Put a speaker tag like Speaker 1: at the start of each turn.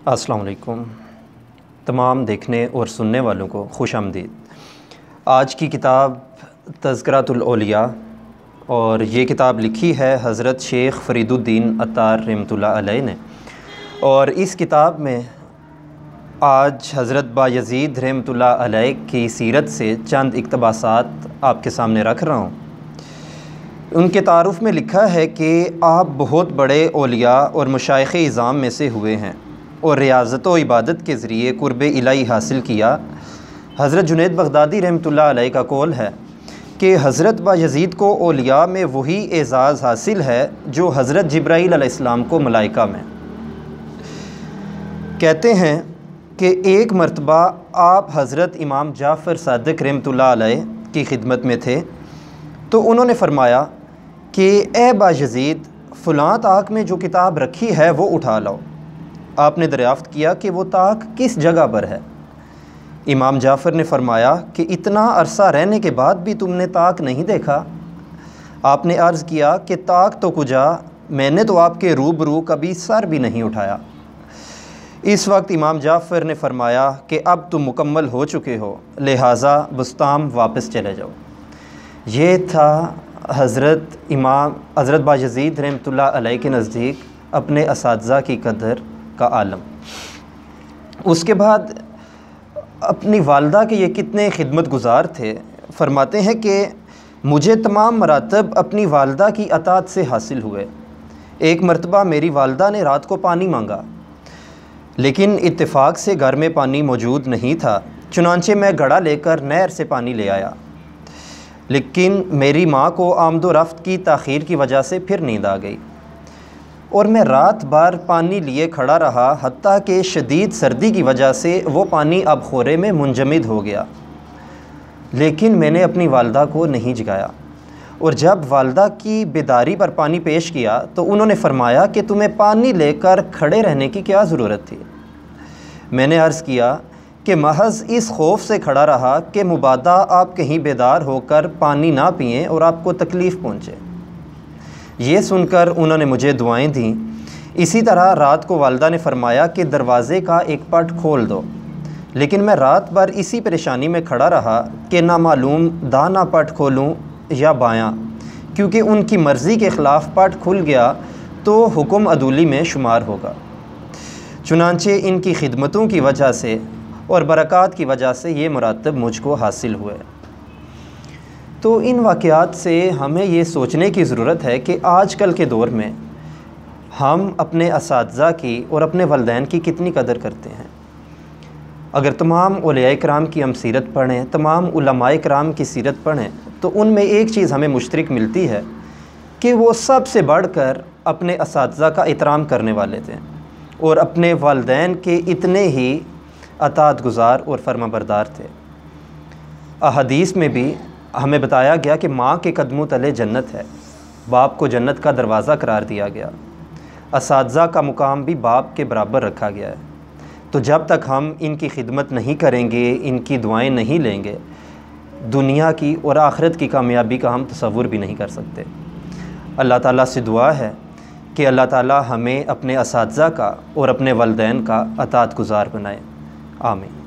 Speaker 1: السلام علیکم تمام دیکھنے اور سننے والوں کو خوش آمدید۔ آج کی کتاب تذکرۃ الاولیاء، اور یہ کتاب لکھی ہے حضرت شیخ فرید الدین عطار رحمۃ اللہ علیہ نے، اور اس کتاب میں آج حضرت بایزید رحمۃ اللہ علیہ کی سیرت سے چند اقتباسات آپ کے سامنے رکھ رہا ہوں۔ ان کے تعارف میں لکھا ہے کہ آپ بہت بڑے اولیاء اور مشائخ اعظام میں سے ہوئے ہیں اور ریاضت و عبادت کے ذریعے قرب الہی حاصل کیا۔ حضرت جنید بغدادی رحمۃ اللہ علیہ کا قول ہے کہ حضرت بایزید کو اولیاء میں وہی اعزاز حاصل ہے جو حضرت جبرائیل علیہ السلام کو ملائکہ میں۔ کہتے ہیں کہ ایک مرتبہ آپ حضرت امام جعفر صادق رحمۃ اللہ علیہ کی خدمت میں تھے، تو انہوں نے فرمایا کہ اے بایزید، فلاں طاق میں جو کتاب رکھی ہے وہ اٹھا لاؤ۔ آپ نے دریافت کیا کہ وہ طاق کس جگہ پر ہے؟ امام جعفر نے فرمایا کہ اتنا عرصہ رہنے کے بعد بھی تم نے طاق نہیں دیکھا؟ آپ نے عرض کیا کہ طاق تو کجا، میں نے تو آپ کے روبرو کبھی سر بھی نہیں اٹھایا۔ اس وقت امام جعفر نے فرمایا کہ اب تم مکمل ہو چکے ہو، لہٰذا بستام واپس چلے جاؤ۔ یہ تھا حضرت بایزید رحمۃ اللہ علیہ کے نزدیک اپنے اساتذہ کی قدر کا عالم۔ اس کے بعد اپنی والدہ کے یہ کتنے خدمت گزار تھے۔ فرماتے ہیں کہ مجھے تمام مراتب اپنی والدہ کی اطاعت سے حاصل ہوئے۔ ایک مرتبہ میری والدہ نے رات کو پانی مانگا، لیکن اتفاق سے گھر میں پانی موجود نہیں تھا، چنانچہ میں گھڑا لے کر نہر سے پانی لے آیا، لیکن میری ماں کو آمد و رفت کی تاخیر کی وجہ سے پھر نیند آ گئی اور میں رات بھر پانی لیے کھڑا رہا، حتیٰ کہ شدید سردی کی وجہ سے وہ پانی اب خورے میں منجمد ہو گیا، لیکن میں نے اپنی والدہ کو نہیں جگایا، اور جب والدہ کی بیداری پر پانی پیش کیا تو انہوں نے فرمایا کہ تمہیں پانی لے کر کھڑے رہنے کی کیا ضرورت تھی؟ میں نے عرض کیا کہ محض اس خوف سے کھڑا رہا کہ مبادا آپ کہیں بیدار ہو کر پانی نہ پئیں اور آپ کو تکلیف پہنچے۔ یہ سن کر انہوں نے مجھے دعائیں دیں۔ اسی طرح رات کو والدہ نے فرمایا کہ دروازے کا ایک پٹ کھول دو، لیکن میں رات بھر اسی پریشانی میں کھڑا رہا کہ نہ معلوم دانا پٹ کھولوں یا بایاں، کیونکہ ان کی مرضی کے خلاف پٹ کھل گیا تو حکم عدولی میں شمار ہوگا۔ چنانچہ ان کی خدمتوں کی وجہ سے اور برکات کی وجہ سے یہ مراتب مجھ کو حاصل ہوئے۔ تو ان واقعات سے ہمیں یہ سوچنے کی ضرورت ہے کہ آج کل کے دور میں ہم اپنے اساتذہ کی اور اپنے والدین کی کتنی قدر کرتے ہیں۔ اگر تمام اولیاء کرام کی ہم سیرت پڑھیں، تمام علماء کرام کی سیرت پڑھیں، تو ان میں ایک چیز ہمیں مشترک ملتی ہے کہ وہ سب سے بڑھ کر اپنے اساتذہ کا احترام کرنے والے تھے اور اپنے والدین کے اتنے ہی اطاعت گزار اور فرما بردار تھے۔ احادیث میں بھی ہمیں بتایا گیا کہ ماں کے قدموں تلے جنت ہے، باپ کو جنت کا دروازہ قرار دیا گیا، اساتذہ کا مقام بھی باپ کے برابر رکھا گیا ہے۔ تو جب تک ہم ان کی خدمت نہیں کریں گے، ان کی دعائیں نہیں لیں گے، دنیا کی اور آخرت کی کامیابی کا ہم تصور بھی نہیں کر سکتے۔ اللہ تعالیٰ سے دعا ہے کہ اللہ تعالیٰ ہمیں اپنے اساتذہ کا اور اپنے والدین کا اطاعت گزار بنائے۔ آمین۔